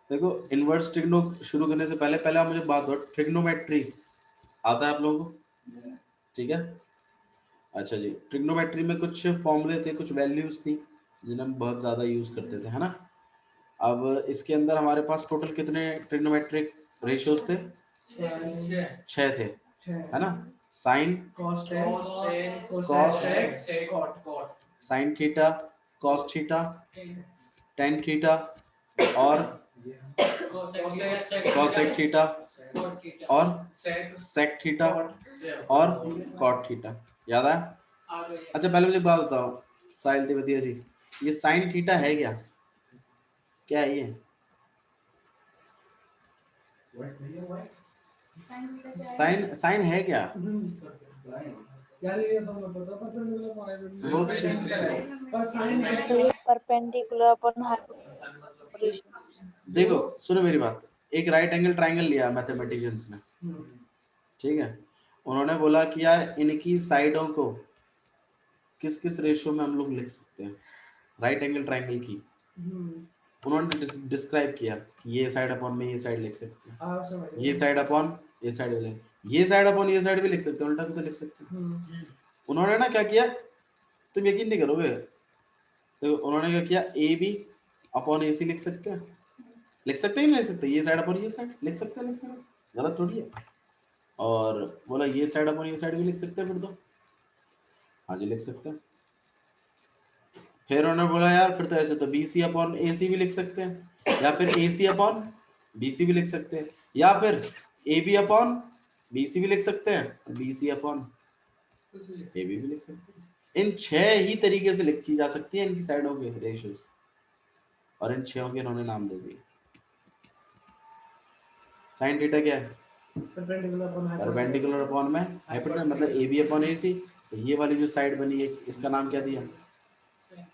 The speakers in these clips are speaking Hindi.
देखो इनवर्स ट्रिग्नो शुरू करने से पहले पहले आप मुझे बात दो, ट्रिग्नोमेट्री आता है आप लोगों को? ठीक है, अच्छा जी। ट्रिग्नोमेट्री में कुछ फॉर्मूले थे, कुछ वैल्यूज थी जिन्हें हम बहुत ज्यादा यूज करते थे, है ना। अब इसके अंदर हमारे पास टोटल कितने ट्रिग्नोमेट्रिक रेशियोज थे? 6 थे, है ना। Sine, cos, sine theta, cos theta, tan theta और कॉसेक थीटा और सेक थीटा और कॉट थीटा। याद है? अच्छा पहले मुझे बात बताओ साहिल तिवारी जी, ये साइन थीटा है क्या? क्या है ये? साइन साइन है क्या? वो परपेंडिकुलर अपॉन हाइपोटेन्यूज। देखो सुनो मेरी बात, एक राइट एंगल ट्राइंगल लिया मैथमेटिशियंस ने, ठीक है। उन्होंने बोला कि यार इनकी साइडों को किस किस रेशियो में हम लोग लिख सकते हैं, राइट एंगल ट्राइंगल की। उन्होंने डिस्क्राइब किया कि ये साइड अपॉन में ये साइड लिख सकते हैं, ये साइड अपॉन ये साइड भी लिख, ये साइड अपॉन ये साइड भी लिख सकते हैं, उल्टा भी तो लिख सकते हैं। उन्होंने ना क्या किया, तुम यकीन नहीं करोगे, तो उन्होंने क्या किया, ए बी अपॉन ए सी लिख सकते हैं, लिख सकते हैं नहीं लिख सकते, ये साइड अपॉन ये साइड लिख सकते हैं, लिख सकते हैं, गलत थोड़ी है। और बोला ये साइड अपॉन ये साइड भी लिख सकते हैं, फिर तो हाँ जी लिख सकते हैं। फिर उन्होंने बोला यार फिर तो ऐसे तो बी सी अपॉन ए सी भी लिख सकते हैं, या फिर ए सी अपॉन बी सी भी लिख सकते हैं, या फिर A B upon B C भी लिख सकते हैं, B C upon A B भी लिख सकते हैं। इन 6 ही तरीके से लिखी जा सकती है इनकी साइडों के रेशियोज, और इन 6 के इन्होंने नाम दे दिए। साइन थीटा क्या है? परपेंडिकुलर अपॉन में हाइपोटेन्यूज, मतलब ए बी अपॉन ए सी। तो ये वाली जो साइड बनी है इसका नाम क्या दिया?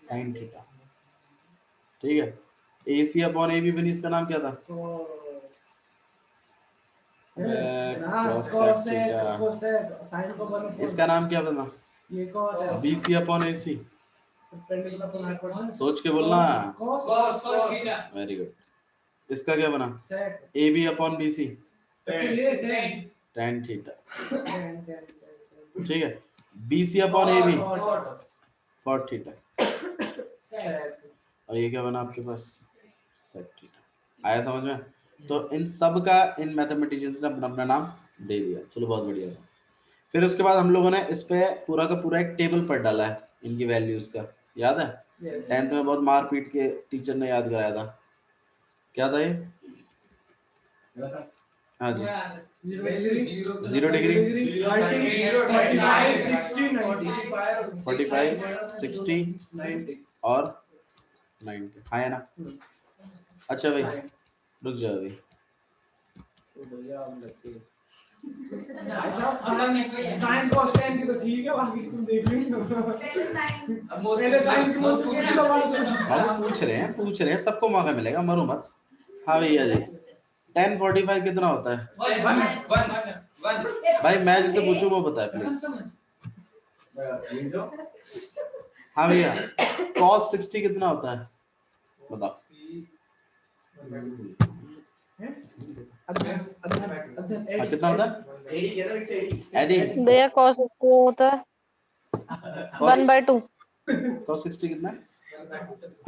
Sine theta. ठीक है, ए सी अपॉन ए बी बनी, इसका नाम क्या था? इसका नाम क्या बना? B C upon A C. सोच के बोलना। Very good. इसका क्या बना? A B upon B C, tan theta. ठीक है, B C upon A B, cot theta. और ये क्या बना आपके पास? Sec theta. आया समझ में? तो इन सब का इन मैथमेटिशियंस ने अपना अपना नाम दे दिया। चलो बहुत बढ़िया था। फिर उसके बाद हम लोगों ने इस पे पूरा का पूरा एक टेबल पर डाला है इनकी वैल्यूज का, याद है? 10th में बहुत मार पीट के टीचर ने याद कराया था। क्या था ये? हाँ जी, 0 डिग्री, 45, 60 और 90। हाँ है ना? अच्छा भाई रुक जाओ भाई, साइन कॉस्टेंट की तो ठीक है, बाकी तुम देख लो। पहले साइन की बोल बाबू पूछ रहे हैं, सबको मौका मिलेगा, मरो मत। हाँ भैया जी, 1045 कितना होता है? भाई मैं जिसे पूछूं वो बताए प्लीज। हाँ भैया, cos 60 कितना होता है बताओ? हाँ कितना होता है एडी? भैया cos को होता है 1/2। cos 60 कितना है?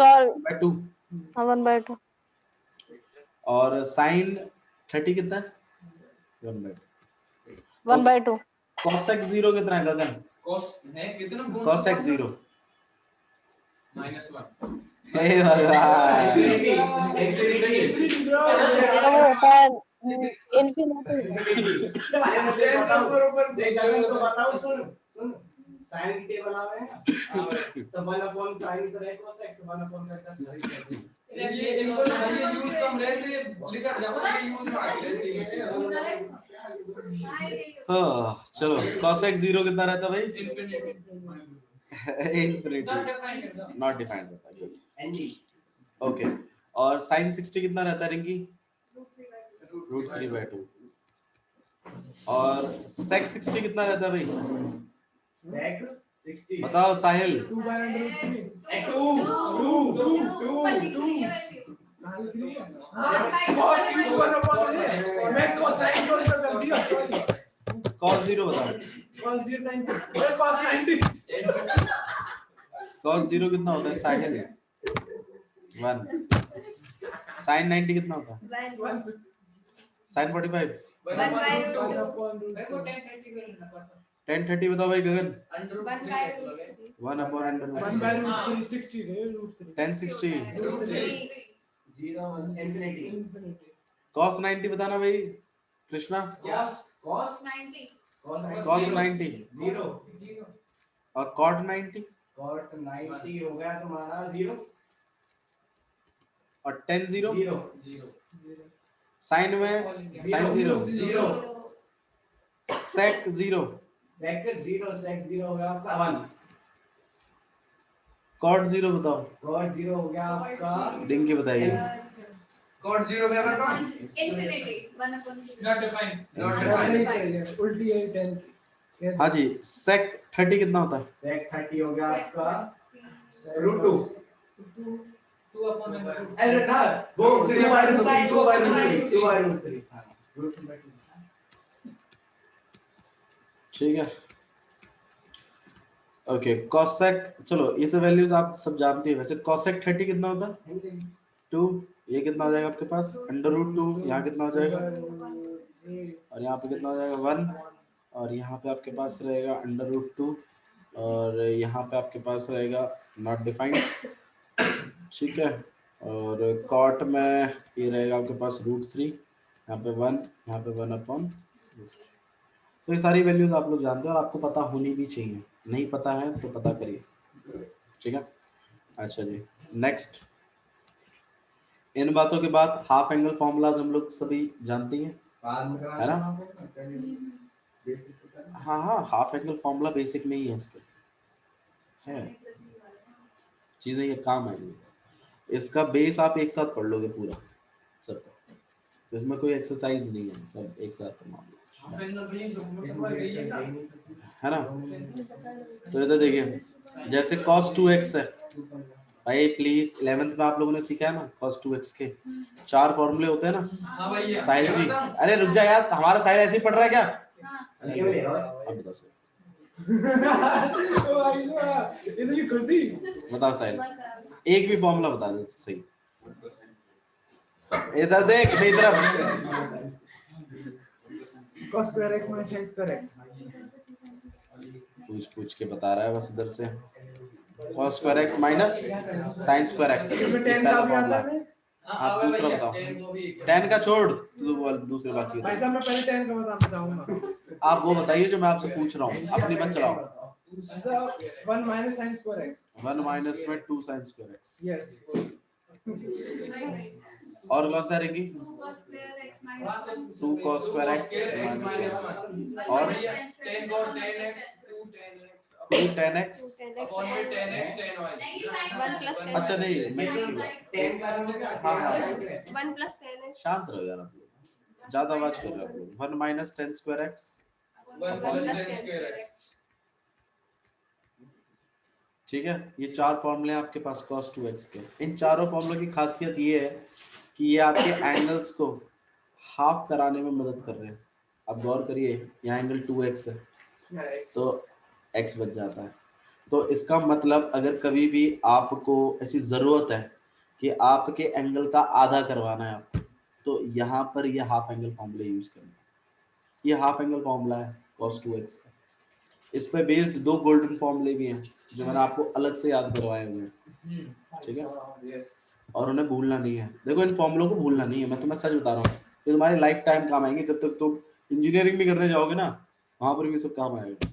सॉरी 1/2। हाँ 1/2। और sin 30 कितना है? 1/2। 1/2। cosec 0 कितना है गगन? cosec 0 -1। हे भगवान, तो वो होता है इन्फिनिटी। साइन की टेबल आवे तो 1 अपॉन साइन तो रहेगा कोसेक, 1 अपॉन का ये इनको ये यूज कम रहते हैं, लिखा जाता है यूज में आती रहती है। हाँ चलो, cosec 0 कितना रहता भाई? इनफिनिटी, नॉट डिफाइंड रहता। Good, okay. और sin 60 कितना रहता है रिंकी? √3/2। और sec 60 कितना रहता है भाई? सेक 60 बताओ साहिल। 2/√3 2 cos 0 बताओ। cos 0 कितना होता है? sin 1। sin 90 कितना होता है? sin 45। 10 30 बताओ भाई गगन। 1/√3 1060। cos 90 बताना भाई कृष्णा। cos cos 90 और cot 90 हो गया तुम्हारा 0 और tan 0 sin में sin 0 sec 0 sec 0 हो गया आपका 1 cot 0 बताओ। cot 0 हो गया आपका डिंकी बताइए। cot 0 बराबर कौन उल्टी है 10 हाँ जी sec 30 कितना होता है? sec 30 हो गया आपका √2 अरे ना वो 2/√3 ठीक है ओके cosec चलो ये सब वैल्यूज आप सब जानते हैं। वैसे cosec 30 कितना होता है? 2। ये कितना हो जाएगा आपके पास? √2। यहाँ कितना हो जाएगा? और यहाँ पे कितना हो जाएगा? 1। और यहाँ पे आपके पास रहेगा √2 और यहाँ पे आपके पास रहेगा नॉट डिफाइंड। ठीक है और cot में ये रहेगा आपके पास √3 यहाँ पे 1 यहाँ पे 1/। तो ये सारी वैल्यूज आप लोग जानते हो और आपको पता होनी भी चाहिए। नहीं पता है तो पता करिए। ठीक है अच्छा जी नेक्स्ट। इन बातों के बाद हाफ एंगल फॉर्मूलाज हम लोग सभी जानते हैं है ना। हाँ हाँ हाफ एंगल फॉर्मूला बेसिक में ही है इसके है चीजें ये काम आएंगी। इसका बेस आप एक साथ पढ़ लोगे पूरा सब। इसमें कोई एक्सरसाइज नहीं है सब एक साथ मामला है ना। तो इधर देखिए जैसे cos 2x है भाई प्लीज 11th में आप लोगों ने सीखा है ना cos 2x के 4 फॉर्मूले होते हैं ना। साहिल जी अरे रुक जा यार हमारा साहिल ऐसे ही पढ़ रहा है क्या? अब बताओ सर। बताओ साहिल एक भी फॉर्मूला बता दो सही। इधर देख मेरी तरफ। cos square x minus sin square x पूछ के बता रहा है बस इधर से। cos square x minus sin square x पहला फॉर्मूला। आप दूसरा बताओ। tan का छोड़ तू दूसरे बाकी भाई साहब मैं पहले tan का बताना चाहूंगा। आप वो बताइए जो मैं आपसे पूछ रहा हूँ अपनी मत चलाओ। 1 minus sin square x 1 minus में 2 sin square x। yes और कौन सा रहेगी? 2 cos square x और 2 tan x। अच्छा नहीं मैं हाँ हाँ शांत रहो यार आप लोग ज्यादा आवाज कर रहे हो आप लोग। 1 माइनस tan square x ठीक है। ये 4 फॉर्मूले हैं आपके पास cos 2x के। इन चारों फॉर्मूलों की खासियत ये है कि ये आपके एंगल्स को हाफ कराने में मदद कर रहे हैं। अब गौर करिए यहाँ एंगल 2x है तो x बच जाता है। तो इसका मतलब अगर कभी भी आपको ऐसी जरूरत है कि आपके एंगल का आधा करवाना है आपको तो यहाँ पर ये हाफ एंगल फॉर्मूला यूज करना है। ये हाफ एंगल फॉर्मूला है cos 2x का। इस पे बेस्ड 2 गोल्डन फॉर्मूले भी हैं जो मैंने आपको अलग से याद करवाए हुए हैं। ठीक है और उन्हें भूलना नहीं है। देखो इन फॉर्मूलों को भूलना नहीं है। मैं तुम्हें सच बता रहा हूँ ये तुम्हारी लाइफ टाइम काम आएंगे। जब तक तुम इंजीनियरिंग भी करने जाओगे ना वहां पर भी सब काम आएगा।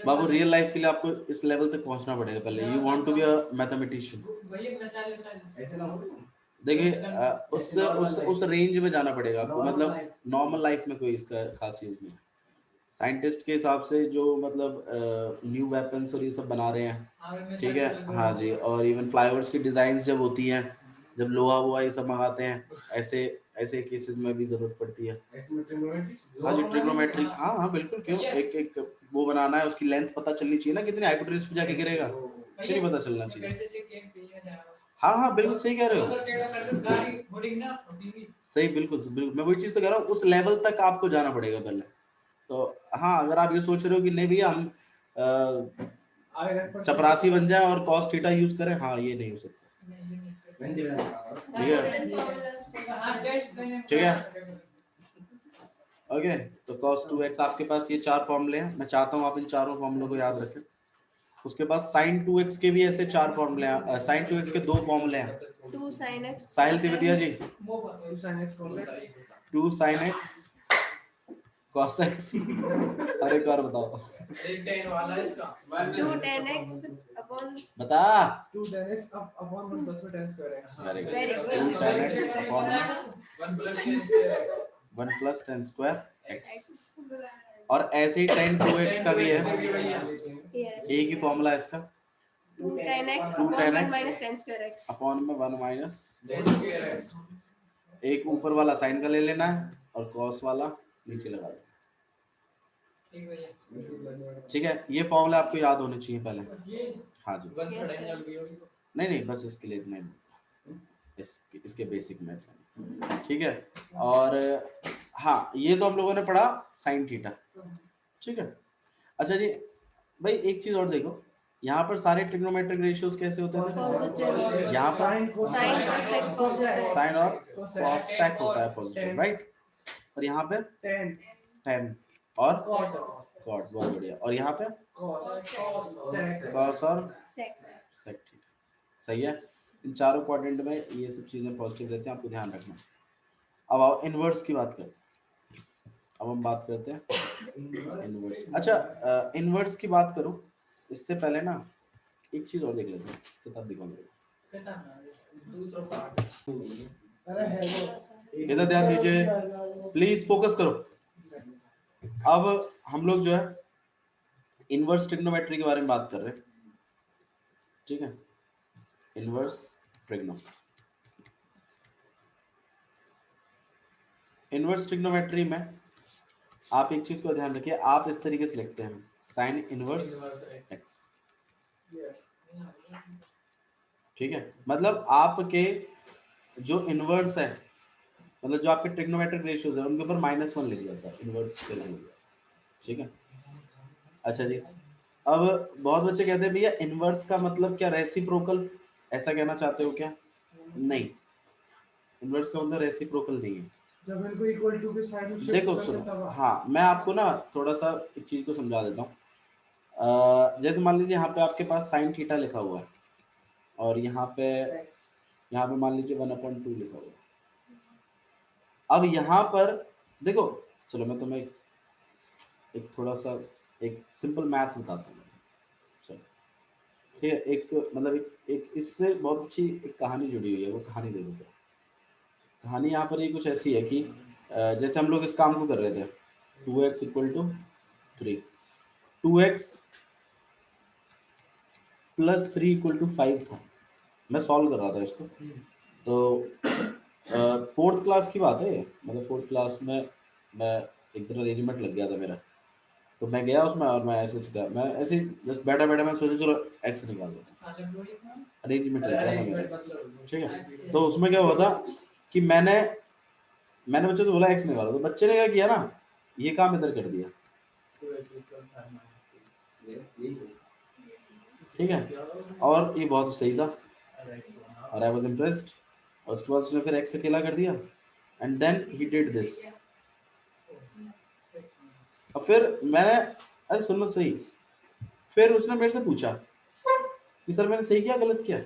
बाबू रियल लाइफ के लिए आपको इस लेवल तक पहुंचना पड़ेगा पहले। You want to be a mathematician. देखिए उस रेंज में जाना पड़ेगा आपको। मतलब नॉर्मल लाइफ में कोई इसका खास यूज नहीं। साइंटिस्ट के हिसाब से जो मतलब न्यू वेपन्स और ये सब बना रहे हैं ठीक है हाँ जी। और इवन फ्लाईओवर्स की डिजाइंस जब होती हैं जब लोहा वोहा ये सब मंगाते हैं ऐसे ऐसे केसेस में भी जरूरत पड़ती है। हाँ जी ट्रिग्नोमेट्री हाँ हाँ बिल्कुल क्यों एक एक वो बनाना है उसकी लेंथ पता चलनी चाहिए ना कितने हाइपोटेन्यूज पे जाके गिरेगा। फिर ही पता चलना चाहिए। हाँ हाँ बिल्कुल सही कह रहे हो, सही बिल्कुल बिल्कुल, मैं वही चीज तो कह रहा हूँ, उस लेवल तक आपको जाना पड़ेगा पहले। तो हाँ अगर आप ये सोच रहे हो कि नहीं भैया हम चपरासी बन जाए और cos थीटा यूज करें, हाँ ये नहीं हो सकता। ठीक है ओके। तो cos 2x आपके पास ये 4 फॉर्मूले हैं, मैं चाहता हूँ आप इन चारों फॉर्मूलों को याद रखें। उसके बाद sin 2x के भी ऐसे 4 फॉर्मूले हैं, sin 2x के 2 फॉर्मूले हैं। 2 sin x साहिल तिवतिया जी 2 sin x cos x अरे एक बार बताओ, 2 tan x upon बता। 2 tan x upon 1 plus tan square x। Very Very good, good. 2 tan x upon 1 plus tan square x। और ऐसे ही tan 2x का भी है, yes एक ही फॉर्मूला है इसका, 2 tan x 2 upon tan 1 x minus tan square x upon में 1 माइनस, एक ऊपर वाला साइन का ले लेना है और cos वाला नीचे लगा देना। ठीक है, ये फॉर्मूला आपको याद होने चाहिए पहले। हाँ जी, नहीं नहीं बस इसके लिए इतना ही, इसके बेसिक मैथ। ठीक है, और हाँ ये तो हम लोगों ने पढ़ा साइन थीटा। ठीक है, अच्छा जी भाई एक चीज और देखो, यहाँ पर सारे ट्रिग्नोमेट्रिक रेशियोज कैसे होते थे? Positive. यहाँ पर sin cosec positive साइन और cosec होता है पॉजिटिव, राइट? और यहाँ पे tan और cot, बहुत बढ़िया। और यहाँ पे cos और sec sec थीटा, सही है। इन चारों क्वाड्रेंट में ये सब चीजें पॉजिटिव रहते हैं, आपको ध्यान रखना। अब आओ इनवर्स की बात करते हैं। अब हम बात करते हैं इनवर्स। अच्छा इनवर्स की बात करूं इससे पहले ना एक चीज और देख लेते हैं, किताब दिखाऊंगा। इधर ध्यान दीजिए, प्लीज फोकस करो। अब हम लोग जो है इनवर्स ट्रिग्नोमेट्री के बारे में बात कर रहे हैं। ठीक है, इनवर्स ट्रिग्नो, इनवर्स ट्रिग्नोमेट्री में आप एक चीज को ध्यान रखिए, आप इस तरीके से लिखते हैं साइन इनवर्स एक्स। ठीक है, मतलब आपके जो इनवर्स है, मतलब जो आपके ट्रिग्नोमेट्रिक रेशियोज है उनके ऊपर -1 लिख जाता है इनवर्स के लिए। ठीक है, अच्छा जी, अब बहुत बच्चे कहते हैं भैया इनवर्स का मतलब क्या रेसिप्रोकल, ऐसा कहना चाहते हो क्या? नहीं, इनवर्स का मतलब रेसिप्रोकल नहीं है। जब इनको इक्वल टू के साइड में शिफ्ट देखो करते सुनो, तब हाँ मैं आपको ना थोड़ा सा एक चीज को समझा देता हूँ। जैसे मान लीजिए यहाँ पे आपके पास साइन थीटा लिखा हुआ है और यहाँ पे मान लीजिए 1/2 लिखा हुआ है। अब यहाँ पर देखो, चलो मैं तुम्हें एक थोड़ा सा एक सिंपल मैथ्स बताता हूँ। चलो ठीक है, एक मतलब एक इससे बहुत अच्छी एक कहानी जुड़ी हुई है, वो कहानी देखो। क्या कहानी यहाँ पर ये कुछ ऐसी है कि जैसे हम लोग इस काम को कर रहे थे 2x = 3, 2x + 3 = 5 था, मैं सॉल्व कर रहा था इसको। तो 4th क्लास की बात है, मतलब 4th क्लास में मैं एक दिन अरेंजमेंट लग गया था मेरा, तो मैं गया उसमें और मैं ऐसे सीखा, मैं ऐसे जस्ट बैठा मैं सोचा चलो एक्स निकाल देता हूँ, अरेंजमेंट लग गया था मेरा। ठीक है, तो उसमें क्या हुआ था कि मैंने बच्चे से बोला एक्स निकालो, तो बच्चे ने क्या किया ना, ये काम इधर कर दिया। ठीक है, और ये बहुत सही था और आई वाज इम्प्रेस्ड। और उसके बाद उसने फिर एक्स अकेला कर दिया and then he did this. और फिर मैंने, अरे सुनो सही, फिर उसने मेरे से पूछा कि सर मैंने सही किया गलत किया?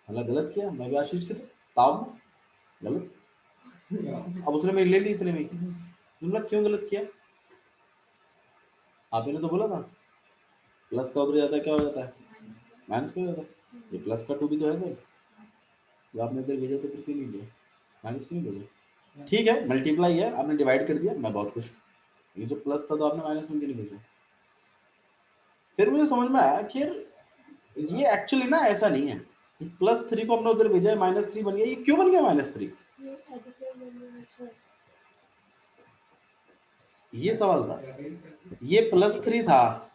मतलब गलत किया, मैं भी आशीष के ताब गलत। अब उसने मेरी ले ली इतने में, मतलब क्यों गलत किया? आपने तो बोला था प्लस का ऊपर जाता है क्या हो जाता है, माइनस का हो जाता है। ये प्लस का 2 भी तो है सर, जो आपने इधर भेजा तो फिर क्यों नहीं भेजा, माइनस क्यों भेजा? ठीक है, मल्टीप्लाई है, आपने डिवाइड कर दिया, मैं बहुत खुश। ये जो प्लस था तो आपने माइनस में क्यों नहीं भेजा? फिर मुझे समझ में आया कि ये एक्चुअली ना ऐसा नहीं है, +3 को हमने उधर भेजा है, -3 बन गया, ये क्यों बन गया -3? ये सवाल था, ये +3 था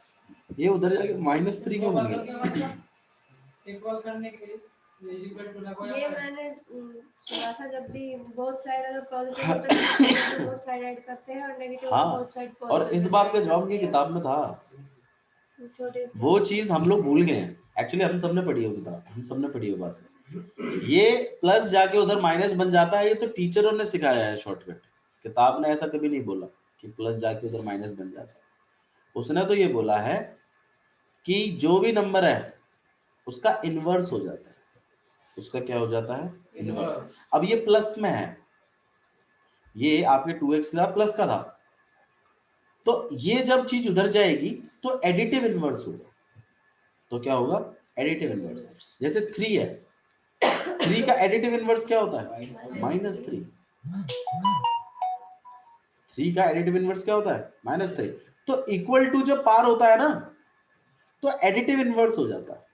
ये उधर जाके -3 क्यों बन गया? इक्वल करने के लिए ये मैंने सुना था, जब भी बोथ साइड अगर पॉजिटिव होता है तो बोथ साइड ऐड करते हैं और नेगेटिव हाँ, बोथ साइड और इस बात का जवाब की किताब में था। छोटे वो चीज हम लोग भूल गए हैं। एक्चुअली हम सबने पढ़ी है वो किताब, हम सबने पढ़ी है बात। ये प्लस जाके उधर माइनस बन जाता है, ये तो टीचरों ने सिखाया है शॉर्टकट। किताब ने ऐसा कभी नहीं बोला कि प्लस जाके उधर माइनस बन जाता है। उसने तो ये बोला है कि जो भी नंबर है उसका इनवर्स हो जाता है। उसका क्या हो जाता है? इनवर्स। अब ये प्लस में है, ये आपके 2x के साथ प्लस का था, तो ये जब चीज उधर जाएगी तो एडिटिव इनवर्स होगा। तो क्या होगा? Additive inverse. जैसे 3 है, 3 का एडिटिव इनवर्स क्या होता है? -3। 3 का एडिटिव इनवर्स क्या होता है? -3। तो इक्वल टू जब पार होता है ना, तो एडिटिव इनवर्स हो जाता है।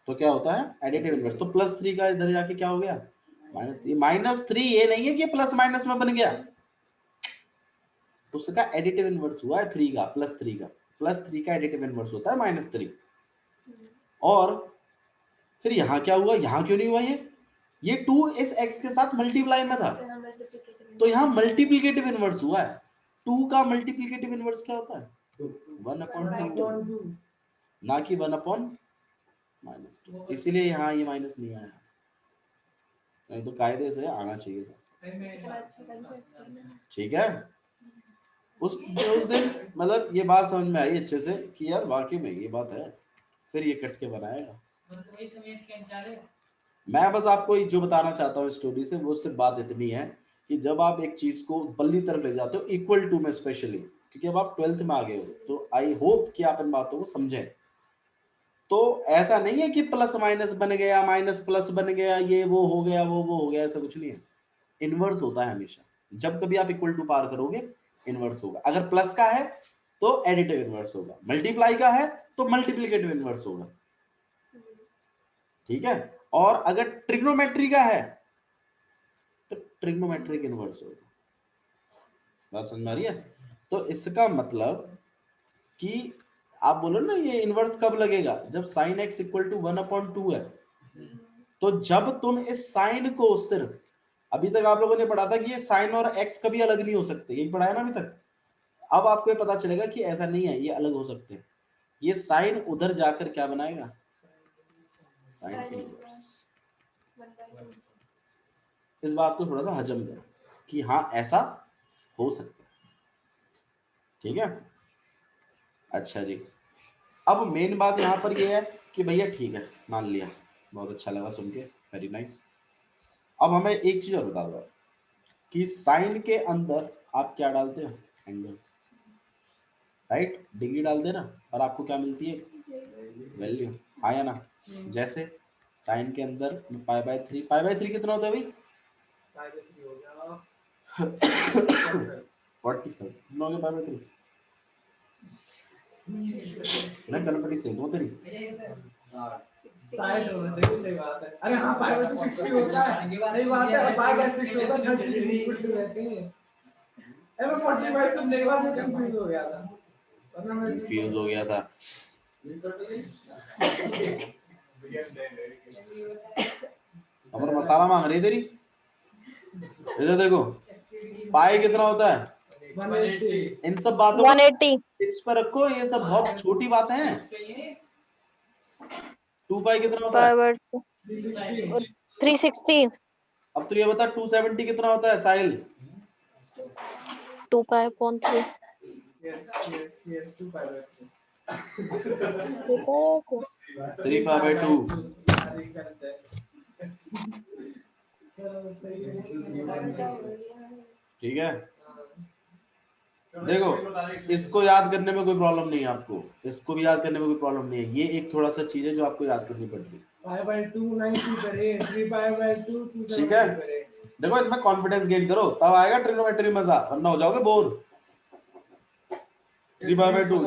तो क्या होता है? Additive inverse. तो +3 का इधर जाके क्या हो गया? -3। -3 ये नहीं है कि प्लस माइनस में बन गया, उसका एडिटिव इनवर्स हुआ है 3 का, +3 का। +3 का एडिटिव इनवर्स होता है -3। और फिर यहाँ क्या हुआ? यहाँ क्यों नहीं हुआ? ये 2 इस x के साथ मल्टीप्लाई में था, तो यहाँ मल्टीप्लिकेटिव इनवर्स हुआ है। 2 का मल्टीप्लिकेटिव इनवर्स क्या होता है? 1/2, ना कि 1/-2। इसीलिए यहाँ ये माइनस नहीं आया, नहीं तो कायदे से आना चाहिए था। ठीक है, उस दिन मतलब ये बात समझ में आई अच्छे से कि यार वाकई में ये बात है, फिर ये कट के बनाएगा। मैं बस आपको जो बताना चाहता हूँ स्टोरी से, वो सिर्फ बात इतनी है कि जब आप एक चीज को बल्ली तरफ ले जाते हो, इक्वल टू में स्पेशली, क्योंकि अब आप 12th में आ गए हो, तो आई होप कि आप इन बातों को समझें। तो ऐसा नहीं है कि प्लस माइनस बन गया, माइनस प्लस बन गया, ये वो हो गया, वो हो गया, ऐसा कुछ नहीं है। इनवर्स होता है हमेशा। जब कभी आप इक्वल टू पार करोगे, इनवर्स होगा। अगर प्लस का है तो एडिटिव इनवर्स होगा, मल्टीप्लाई का है तो मल्टीप्लिकेटिव इनवर्स होगा। ठीक है, और अगर ट्रिग्नोमेट्री का है तो ट्रिग्नोमेट्रिक इनवर्स होगा। बात समझ में आ रही है? तो इसका मतलब कि आप बोलो ना ये इनवर्स कब लगेगा? जब sin x इक्वल टू 1/2 है। तो जब तुम इस साइन को सिर्फ, अभी तक आप लोगों ने पढ़ा था कि ये साइन और x कभी अलग नहीं हो सकते, यही पढ़ा है ना अभी तक। अब आपको ये पता चलेगा कि ऐसा नहीं है, ये अलग हो सकते हैं। ये साइन उधर जाकर क्या बनाएगा? Sine inverse. इस बात को थोड़ा सा हजम करो कि हाँ ऐसा हो सकता है। ठीक है, अच्छा जी। अब मेन बात यहाँ पर ये है कि भैया ठीक है, मान लिया, बहुत अच्छा लगा सुन के, वेरी नाइस। अब हमें एक चीज और बता दो कि साइन के अंदर आप क्या डालते हो? Angle, right? डिग्री डालते ना, और आपको क्या मिलती है? वैल्यू। हाँ या ना? जैसे साइन के अंदर π/3, π/3 कितना होता है भाई? 45 कितना हो गया π/3? मैं गणपति सिंह हूँ तेरी। सही बात है। अरे हाँ, 5/60 होता है, सही बात है। 5/6 होता है, 30 इक्वल टू रहते हैं। अरे मैं 45 सुनने के बाद मैं कंफ्यूज हो गया था, वरना मैं कंफ्यूज हो गया था। अमर मसाला मांग रही तेरी। इधर देखो, पाई कितना होता है? 180। इन सब बातों को 180। टिप्स पर रखो, ये सब बहुत छोटी बातें हैं। 2 पाई कितना होता है? 360। अब तो ये बता 270 कितना होता है साहिल? 2π/3। Yes, 2/3। 3π/2। ठीक है, देखो इसको याद करने में कोई प्रॉब्लम नहीं है आपको, इसको भी याद करने में कोई प्रॉब्लम नहीं है। ये एक थोड़ा सा चीज है जो आपको याद करनी पड़ती है। 5/2 90 करे, 3π/2 ठीक है, 270 करे। देखो इनमें कॉन्फिडेंस गेन करो, तब आएगा ट्रिग्नोमेट्री मजा, वरना हो जाओगे बोर। 3π/2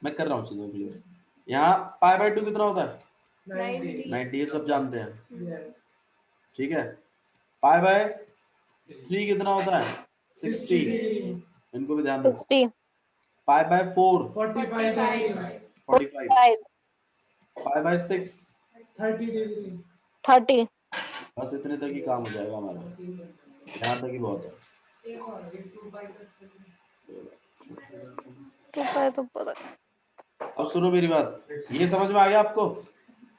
मैं कर रहा हूँ चीजों क्लियर। यहाँ π/2 कितना होता है? 90, ये सब जानते हैं। Yes। ठीक है, π/3 कितना होता है? 60, इनको भी ध्यान रखो। 60। Pi by 4 45 45, 5 pi by 6 30 degree 30 बस इतने तक ही काम हो जाएगा हमारा, यहाँ तक ही बहुत है। 2 पाई तो पर अब सुनो मेरी बात, ये समझ में आ गया आपको?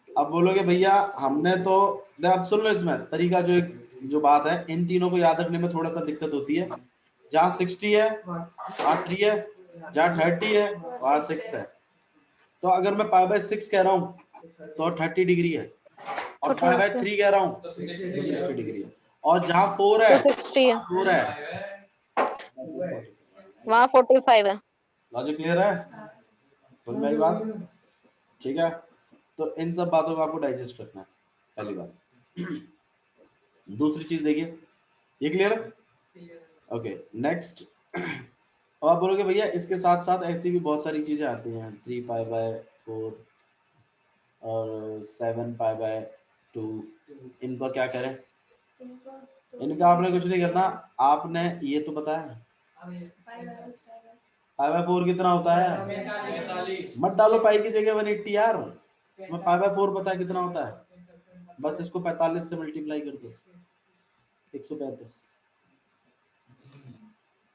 अब बोलोगे भैया हमने तो, अब सुन लो इसमें तरीका, जो बात है, इन तीनों को याद रखने में थोड़ा सा दिक्कत होती है। जहाँ 60 है वहाँ 3 है, जहाँ 30 है वहाँ 6 है। तो अगर मैं पाई बाय 6 कह रहा हूँ तो 30 डिग्री है, और तो पाई बाय 30 3 कह रहा हूँ तो 60 डिग्री है, और जहाँ 4 तो है 60 है, 4 है। वहाँ 45 है। लॉजिक क्लियर है? समझ में आई बात? ठीक है, तो इन सब बातों को आपको डाइजेस्ट रखना है, पहली बात। दूसरी चीज देखिए, ये क्लियर है? Okay, next. अब आप बोलोगे भैया इसके साथ साथ ऐसी भी बहुत सारी चीजें आती हैं, 3 पाई बाय 4 और 7 पाई बाय 2, इनका क्या करें? इनका आपने कुछ नहीं करना, आपने ये तो पता है पाई बाय 4 कितना होता है, मत डालो पाई की जगह 180 यार, मैं पाई बाय 4 पता है कितना होता है, बस इसको 45 से मल्टीप्लाई कर दो, 135।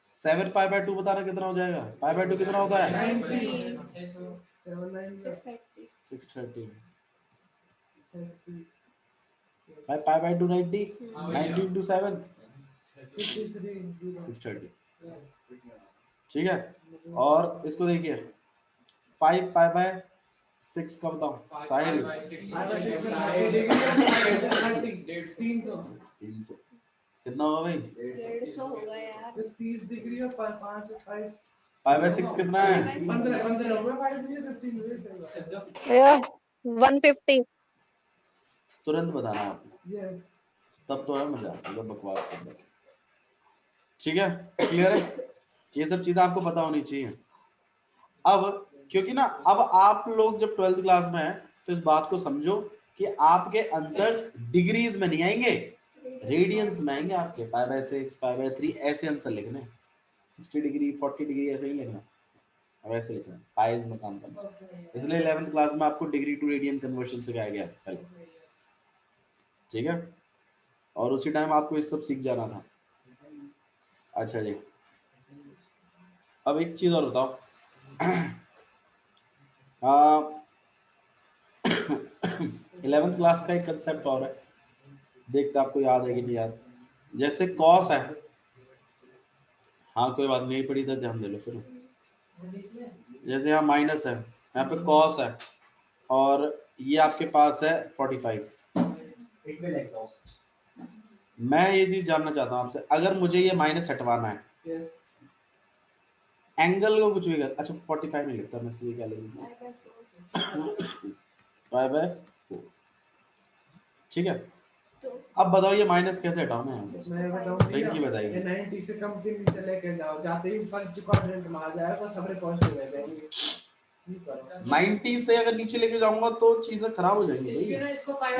7 पाई बाय 2 बताना कितना हो जाएगा? पाई बाय 2 कितना होता है? 630। Pi by 2 90, 90 into 7 630। ठीक है, और इसको देखिए 5 पाई बाय 6 का बताओ साहिल, 300 कितना होगा भाई? 150 होगा यार। 30 डिग्री और 5 28 पाई बाय 6 कितना है? 15 हो गया, 150 तुरंत बताना आप, यस तब तो है मजा, अगर बकवास कर रहे। ठीक है, क्लियर है? ये सब चीजें आपको पता होनी चाहिए। अब क्योंकि ना, अब आप लोग जब 12th क्लास में हैं तो इस बात को समझो कि आपके आंसर्स डिग्रीज में नहीं आएंगे, रेडियंस में आएंगे आपके। पाई बाय 6, पाई बाय 3 ऐसे आंसर लिखने, 60 डिग्री 40 डिग्री ऐसे ही लिखना, अब ऐसे लिखना, पाइज में काम करना। इसलिए 11th क्लास में आपको डिग्री टू रेडियन कन्वर्शन सिखाया गया पहले, ठीक है, और उसी टाइम आपको ये सब सीख जाना था। अच्छा जी, अब एक चीज और बताओ, 11th क्लास का एक कंसेप्ट और है, देखते आपको याद है कि नहीं याद। जैसे कॉस है, हाँ कोई बात नहीं पड़ी तो ध्यान दे लो फिर। जैसे यहाँ माइनस है, यहाँ पे कॉस है, और ये आपके पास है 45। मैं ये चीज जानना चाहता हूँ आपसे, अगर मुझे ये माइनस हटवाना है, यस एंगल को कुछ भी कर, अच्छा 45 नहीं लिखता मैं, इसलिए क्या लिखूंगा, पाई बाय 4। ठीक है, अब बताओ ये माइनस कैसे हटाऊं मैं यहाँ से? मैं बताऊं रिंकी बताइए। ये 90 से कम के नीचे लेके जाओ, जाते ही फर्स्ट क्वाड्रेंट में आ जाएगा तो सबरे पॉजिटिव हो जाएंगे। 90 से अगर नीचे लेके जाऊंगा तो चीजें खराब हो जाएंगी भाई।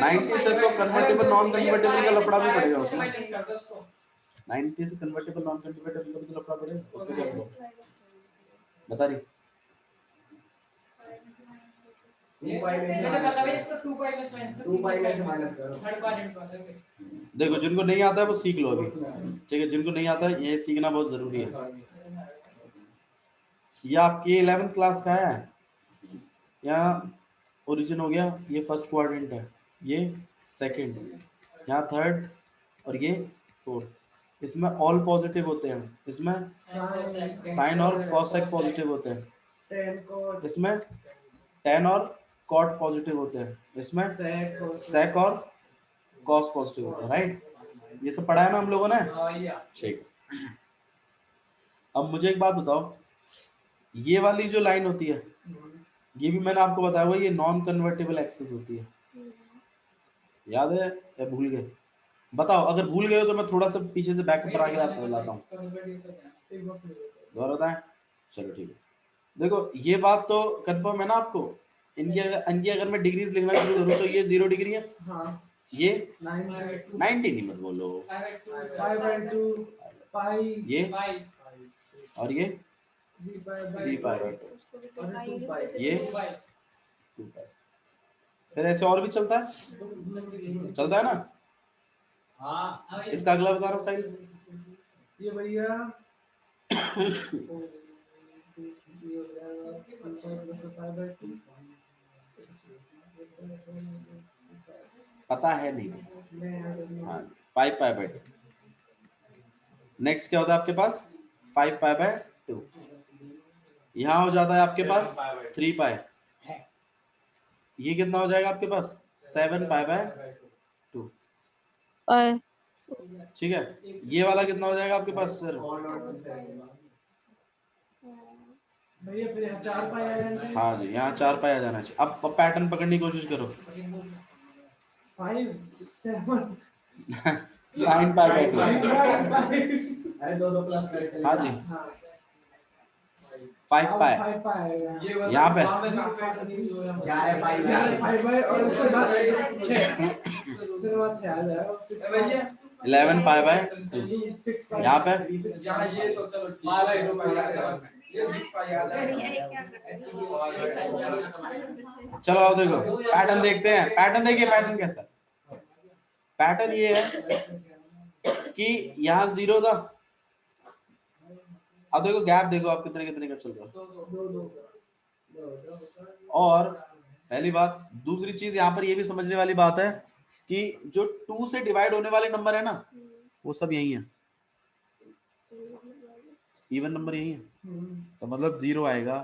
90 से तो कन्वर्टेबल नॉन कन्वर्टेबल का लफड़ा भी पड़ेगा उसमें, 90 से कन्वर्टेबल नॉन कन्वर्टेबल का भी तो लफड़ा पड़ेगा, उसको क्या करो बता रही। 2 पाई में से माइनस करो। देखो जिनको नहीं आता है वो सीख लो अभी, ठीक है, जिनको नहीं आता है ये सीखना बहुत जरूरी है। ये आपकी 11th क्लास का है, यहाँ ओरिजिन हो गया, ये फर्स्ट क्वाड्रेंट है, ये सेकंड, यहाँ थर्ड, और ये फोर्थ। इसमें ऑल पॉजिटिव होते हैं, इसमें साइन और कॉसेक पॉजिटिव होते हैं, इसमें टेन और कॉट पॉजिटिव होते हैं, इसमें सेक और कॉस पॉजिटिव होते हैं, राइट? ये सब पढ़ा है ना हम लोगों ने, ठीक। अब मुझे एक बात बताओ, ये वाली जो लाइन होती है, ये भी मैंने आपको बताया हुआ, ये नॉन कन्वर्टेबल एक्सिस होती है, याद है या भूल गए? बताओ, अगर भूल गए हो तो मैं थोड़ा सा पीछे से बैकअप पर आके आपको बताता हूँ, दोबारा बताएं, चलो ठीक है। देखो ये बात तो कंफर्म है ना आपको, इनकी अगर मैं डिग्रीज लिखना शुरू करूँ तो ये 0 डिग्री है, ये 90 नहीं मत बोलो, ये और ये 3 पाई बाय 3 पाई बाय 2, उसको भी तो पाई लिखते थे ये तो 2 पाई। फिर ऐसे और भी चलता है ना। हाँ इसका अगला बता रहा साइड। ये भैया पता है नहीं। हाँ 5 पाई बाय 2। नेक्स्ट क्या होता है आपके पास 5 पाई बाय 2। यहाँ हो जाता है आपके पास 3 पाई। ये कितना हो जाएगा आपके पास 7 पाई बाय 2। पाई। ठीक है, ये वाला कितना हो जाएगा आपके पास फिर। भैया फिर यहाँ 4 पाई आ जाना चाहिए। हाँ जी, यहाँ 4 पाई आ जाना चाहिए। अब पैटर्न पकड़ने की कोशिश करो। 5 7 9 पाई बाय 2। अरे दो प्लस कर चले। हाँ जी, हाँ 5 पाई 5 पाई आएगा। यहाँ पे 11 पाई बाय और उसके बाद 6 फिर वहाँ 6 आ जाएगा। भैया 11 पाई बाय 2। 6 पाई यहाँ पे यहाँ ये तो चलो पाई बाय 2 पाई आ जाएगा। ये 6 पाई आ जाएगा। चलो आओ देखो पैटर्न देखते हैं। पैटर्न देखिए, पैटर्न कैसा। पैटर्न ये है कि यहाँ 0 था। अब देखो गैप देखो आप कितने कितने का चल रहा है। और पहली बात, दूसरी चीज यहाँ पर ये भी समझने वाली बात है कि जो 2 से डिवाइड होने वाले नंबर है ना, वो सब यही है। इवन नंबर यही है। तो मतलब 0 आएगा,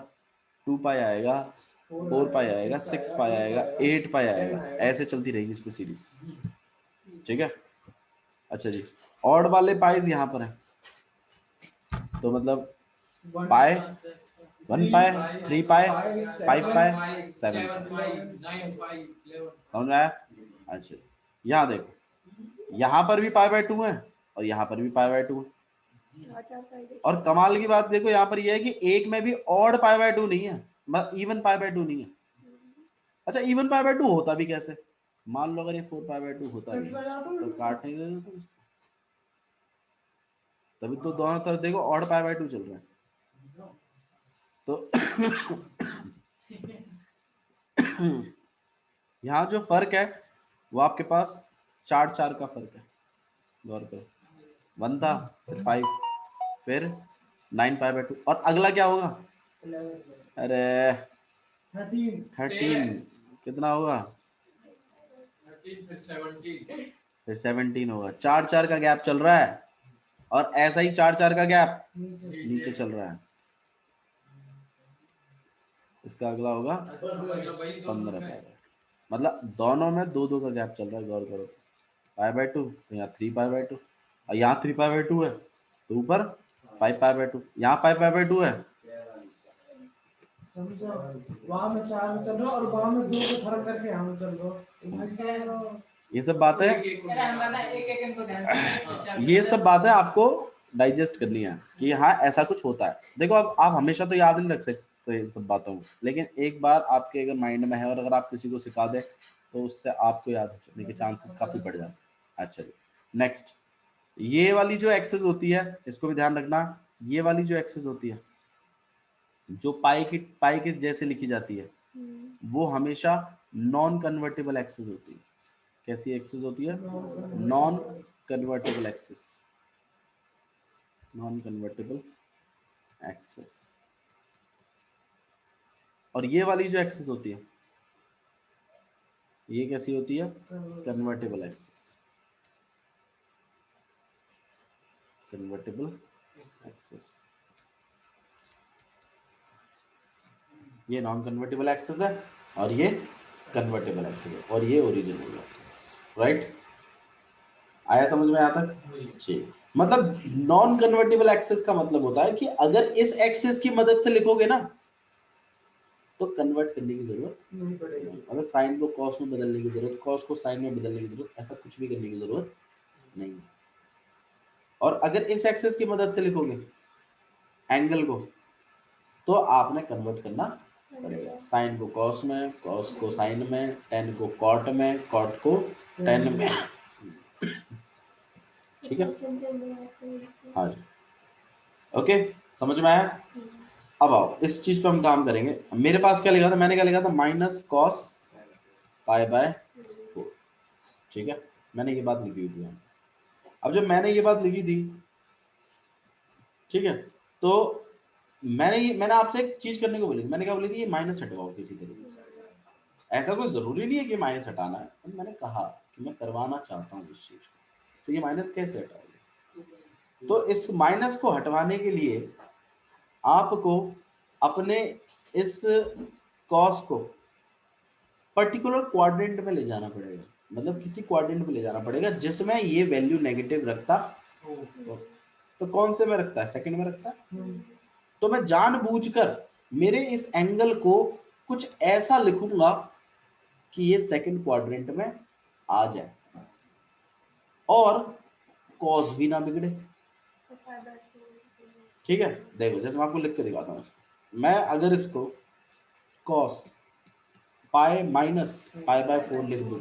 2 पाई आएगा, 4 पाई आएगा, 6 पाई आएगा, 8 पाई आएगा। ऐसे चलती रहेगी इसको सीरीज। ठीक है, अच्छा जी। ऑड वाले पाइज यहाँ पर है, तो मतलब पाई 1 पाई 3 पाई 5 पाई 7 पाई। समझ में आया। अच्छा, यहाँ देखो, यहाँ पर भी पाई बाय 2 है और यहाँ पर भी पाई बाय 2 है। और कमाल की बात देखो यहाँ पर ये है कि एक में भी ऑड पाई बाय 2 नहीं है, इवन पाई बाय 2 नहीं है। अच्छा, इवन पाई बाय 2 होता भी कैसे। मान लो अगर ये 4 पाई बाय 2 होता भी तो काट नहीं देते तो उसको। तभी तो दोनों तरफ देखो ऑड पाई बाय 2 चल रहा है। तो यहाँ जो फर्क है वो आपके पास 4 का फर्क है। गौर करो, 1 था, फिर 5, फिर 9 पाई बाय 2। और अगला क्या होगा, अरे 13 कितना होगा, फिर 17 होगा। 4 का गैप चल रहा है और ऐसा ही 4 का गैप नीचे चल रहा है। इसका अगला होगा 15 पाई। मतलब दोनों में 2 का गैप चल रहा है। गौर करो, पाई बाय 2 तो यहाँ 3 पाई बाय 2 और यहाँ 3 पाई बाय 2 है तो ऊपर 5 पाई बाय 2, यहाँ 5 पाई बाय 2 है। वहाँ में 4 में चल रहा और वहाँ में 2 को फर्क करके यहाँ में चल रहा। ये सब बातें आपको डाइजेस्ट करनी है कि हाँ ऐसा कुछ होता है। देखो अब आप हमेशा तो याद नहीं रख सकते इन सब बातों को, लेकिन एक बार आपके अगर माइंड में है और अगर आप किसी को सिखा दे तो उससे आपको याद होने के चांसेस काफी बढ़ जाते हैं। अच्छा जी, नेक्स्ट, ये वाली जो एक्सेस होती है इसको भी ध्यान रखना। ये वाली जो एक्सेस होती है जो पाई के जैसे लिखी जाती है वो हमेशा नॉन कन्वर्टेबल एक्सेस होती है। कैसी एक्सेस होती है, non convertible access. Non convertible access. और ये वाली जो एक्सेस होती है ये कैसी होती है, कन्वर्टेबल एक्सेस। कन्वर्टेबल एक्सेस, ये नॉन कन्वर्टेबल एक्सेस है और ये कन्वर्टेबल एक्सेस है और ये ओरिजिनल है। राइट, आया समझ में? यहाँ तक जी। मतलब नॉन कन्वर्टेबल एक्सेस का मतलब होता है कि अगर इस एक्सेस की मदद से लिखोगे ना तो कन्वर्ट करने की जरूरत नहीं पड़ेगी। अगर साइन को कॉस में बदलने की जरूरत, कॉस को साइन में बदलने की जरूरत, ऐसा कुछ भी करने की जरूरत नहीं है। और अगर इस एक्सेस की मदद से लिखोगे एंगल को तो आपने कन्वर्ट करना पड़ेगा। साइन को कॉस में, कॉस को साइन में, टेन को कॉट में, कॉट को टेन में। ठीक है, हाँ जी, ओके, समझ में आया? अब आओ इस चीज पे हम काम करेंगे। मेरे पास क्या लिखा था, मैंने क्या लिखा था, माइनस कॉस पाई बाय 4। ठीक है, मैंने ये बात लिखी हुई थी। अब जब मैंने ये बात लिखी थी, ठीक है, तो मैंने आपसे एक चीज करने को बोली थी। मैंने क्या बोली थी, ये माइनस हटवाओ किसी तरीके से। ऐसा कोई जरूरी नहीं है कि माइनस हटाना है, तो मैंने कहा कि मैं करवाना चाहता हूँ इस चीज को, तो ये माइनस कैसे हटाओगे। तो इस माइनस को हटवाने के लिए आपको अपने इस कॉस को पर्टिकुलर क्वाड्रेंट में ले जाना पड़ेगा, मतलब किसी क्वाड्रेंट में ले जाना पड़ेगा जिसमें ये वैल्यू नेगेटिव रखता हो। तो कौन से में रखता है, सेकंड में रखता है। तो मैं जानबूझकर मेरे इस एंगल को कुछ ऐसा लिखूंगा कि ये सेकंड क्वाड्रेंट में आ जाए और कॉस भी ना बिगड़े। ठीक है, देखो जैसे मैं आपको लिख के दिखाता हूँ। मैं अगर इसको cos pi minus pi by 4 लिख दूं,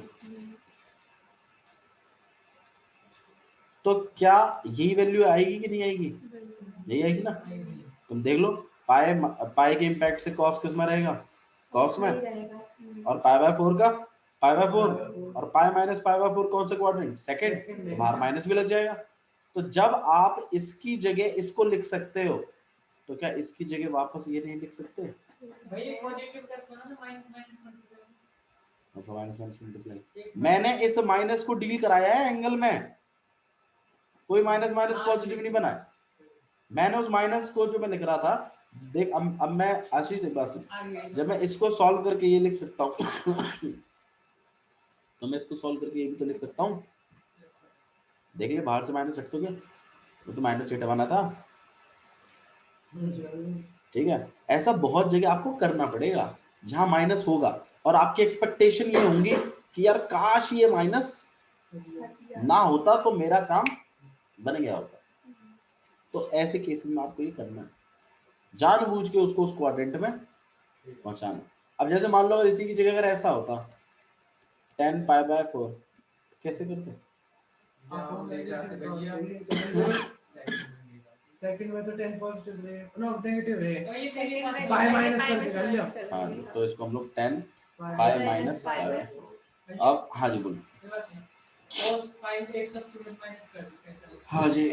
तो क्या यही वैल्यू आएगी कि नहीं आएगी, यही आएगी ना। तुम देख लो, पाई के इम्पैक्ट से कॉस किस में रहेगा, कॉस में, और पाई बाय 4 का पाई बाय 4, और पाई माइनस पाई बाय 4 कौन सा क्वाड्रेंट, सेकंड, तो बाहर माइनस भी लग जाएगा। तो जब आप इसकी जगह इसको लिख सकते हो, तो क्या इसकी जगह वापस ये नहीं लिख सकते, माइनस माइनस मल्टीप्लाई। मैंने इस माइनस को डील कराया है एंगल में, कोई माइनस माइनस पॉजिटिव नहीं बना है। मैंने उस माइनस को जो मैं लिख रहा था, देख अब मैं आशीष से बात सुन, जब मैं इसको सॉल्व करके ये लिख सकता हूँ तो मैं इसको सॉल्व करके ये भी तो लिख सकता हूँ। देखिए बाहर से माइनस हट तो गया, वो तो माइनस हटवाना था। ठीक है, ऐसा बहुत जगह आपको करना पड़ेगा जहां माइनस होगा और आपकी एक्सपेक्टेशन ये होंगी कि यार काश ये माइनस ना होता तो मेरा काम बन गया होता। तो ऐसे केसेस में आपको ये करना है, जानबूझ के उसको उस क्वाड्रेंट में पहुंचाना। अब जैसे मान लो इसी की जगह अगर ऐसा होता 10 पाई बाय 4, कैसे करते, सेकंड में तो 10 पॉजिटिव रहे, नो नेगेटिव रहे, पाई माइनस करके कर लिया। हाँ जी, तो इसको हम लोग 10 पाई माइनस पाई बाय 4। अब हाँ जी बोलो, हाँ जी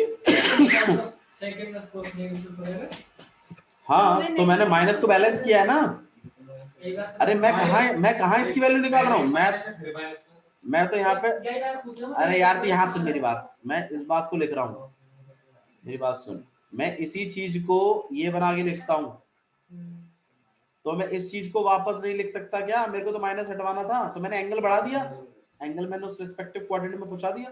हाँ, तो मैंने माइनस को बैलेंस किया है ना। अरे मैं कहाँ इसकी वैल्यू निकाल रहा हूँ, मैं तो यहाँ पे, अरे यार तो यहाँ सुन मेरी बात, मैं इस बात को लिख रहा हूँ, मेरी बात सुन। मैं इसी चीज को ये बना के लिखता हूँ, तो मैं इस चीज को वापस नहीं लिख सकता क्या, मेरे को तो माइनस हटवाना था, तो मैंने एंगल बढ़ा दिया, एंगल मैंने उस रिस्पेक्टिव क्वाड्रेंट में पहुंचा दिया।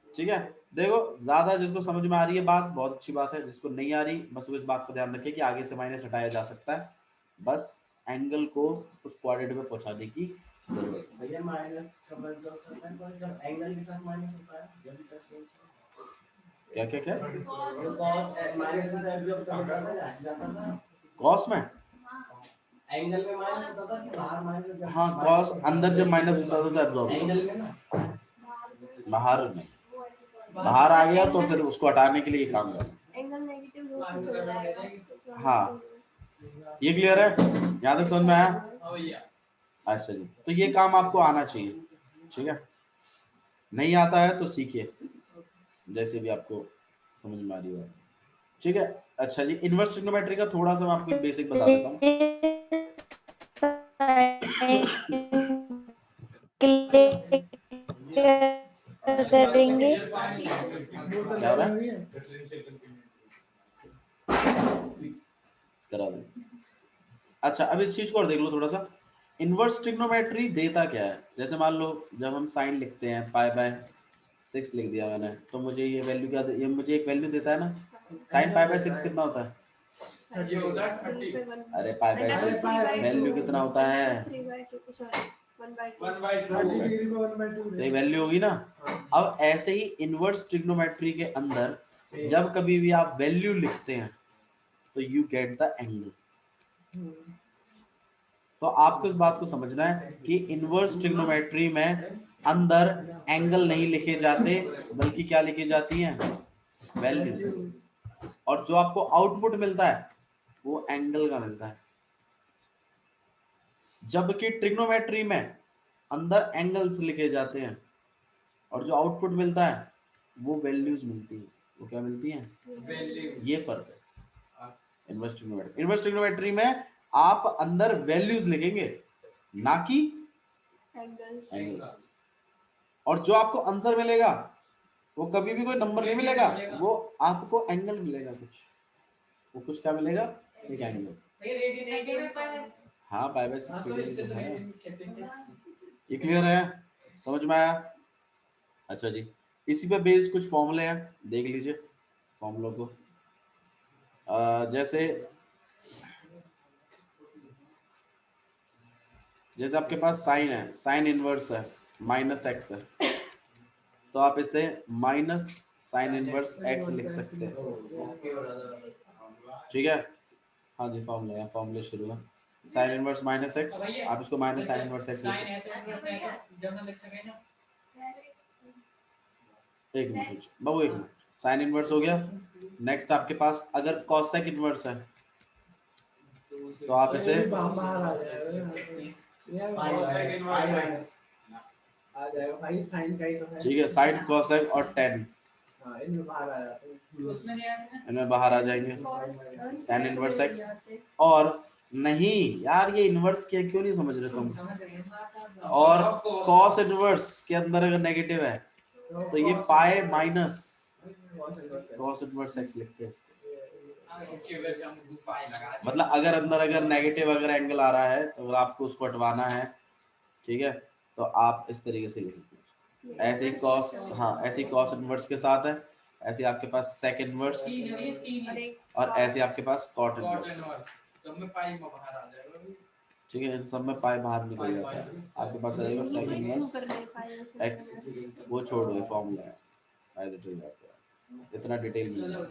ठीक है, देखो ज्यादा जिसको समझ में आ रही है बात बहुत अच्छी बात है, जिसको नहीं आ रही बस वो इस बात को ध्यान रखे कि आगे से माइनस हटाया जा सकता है, बस एंगल को उस क्वाड्रेंट में पहुंचाने की जरूरत है। भैया माइनस का मतलब जब एंगल के साथ माइनस होता है, जब क्या क्या क्या कॉस माइनस में एब्जॉर्ब जाता था, कॉस में, एंगल में माइनस होता था कि बाहर माइनस, हाँ कॉस अंदर जब माइनस होता था तो एब्जॉर्ब, एंगल में ना बाहर में, बाहर आ गया तो फिर उसको हटाने के लिए काम करना। एंगल नेगेटिव रूप में चल जाएगा। हाँ ये क्लियर है, यहाँ तक समझ में आया। अच्छा जी, तो ये काम आपको आना चाहिए, ठीक है, नहीं आता है तो सीखिए जैसे भी आपको समझ में आ रही है, ठीक है। अच्छा जी, इनवर्स ट्रिग्नोमेट्री का थोड़ा सा मैं आपको बेसिक बता देता हूँ। करेंगे क्या हो रहा है, करा दो। अच्छा अब इस चीज को और देख लो थोड़ा सा, इनवर्स ट्रिग्नोमेट्री देता क्या है। जैसे मान लो जब हम साइन लिखते हैं, पाई बाय 6 लिख दिया मैंने, तो मुझे ये वैल्यू क्या, ये मुझे एक वैल्यू देता है ना, साइन पाई बाय 6 कितना होता है, अरे पाई बाय 6 वैल्यू कितना होता है, 1/2, तो ये वैल्यू होगी ना। अब ऐसे ही इनवर्स ट्रिग्नोमेट्री के अंदर जब कभी भी आप वैल्यू लिखते हैं तो यू गेट द एंगल। तो आपको इस बात को समझना है कि इनवर्स ट्रिग्नोमेट्री में अंदर एंगल नहीं लिखे जाते, बल्कि क्या लिखी जाती हैं, वैल्यूज। और जो आपको आउटपुट मिलता है वो एंगल का मिलता है। जबकि ट्रिग्नोमेट्री में अंदर एंगल्स लिखे जाते हैं और जो आउटपुट मिलता है वो वैल्यूज मिलती है। वो क्या मिलती है? वैल्यू। ये फर्क है इनवर्स ट्रिग्नोमेट्री। इनवर्स ट्रिग्नोमेट्री में आप अंदर वैल्यूज लिखेंगे ना कि एंगल्स। एंगल्स। और जो आपको आंसर मिलेगा वो कभी भी कोई नंबर नहीं मिलेगा, वो आपको एंगल मिलेगा कुछ। वो कुछ क्या मिलेगा? एक एंगल। हाँ पाई बाय 6 रेडियन तो है। ये क्लियर है? समझ में आया? अच्छा जी, इसी पे बेस्ड कुछ फॉर्मूले हैं, देख लीजिए फॉर्मूलों को। जैसे आपके पास साइन है, साइन इनवर्स है माइनस एक्स है, तो आप इसे माइनस साइन इनवर्स एक्स लिख सकते हैं। ठीक है? हाँ जी, फॉर्मूला, फॉर्मूले शुरू है। साइन इनवर्स माइनस एक्स, आप इसको माइनस साइन इनवर्स एक्स लिख सकते हैं। एक मिनट बाबू, एक मिनट। साइन इनवर्स हो गया। नेक्स्ट आपके पास अगर कॉसेक इनवर्स है तो आप इसे बाहर आ जाएगा भाई, साइन का ही तो है। ठीक है, साइन कॉसेक और टेन हाँ, इनमें बाहर आ जाते हैं। इनमें बाहर आ जाएंगे। tan इनवर्स x और नहीं यार, ये इनवर्स क्या, क्यों नहीं समझ रहे तुम? और cos इनवर्स के अंदर अगर नेगेटिव है तो ये pi minus cos inverse x लिखते हैं इसको। मतलब अगर अंदर अगर नेगेटिव अगर एंगल आ रहा है तो अगर आपको उसको हटवाना है, ठीक है, तो आप इस तरीके से लिखेंगे। ऐसे ही cos, हाँ ऐसे ही cos इनवर्स के साथ है, ऐसे आपके पास sec इनवर्स और ऐसे आपके पास cot इनवर्स। ठीक है, इन सब में पाई बाहर निकल जाता है, आपके पास आ जाएगा sec इनवर्स x। वो छोड़ो, ये फॉर्मूला है, ऐसे चल जाता है, इतना डिटेल में नहीं।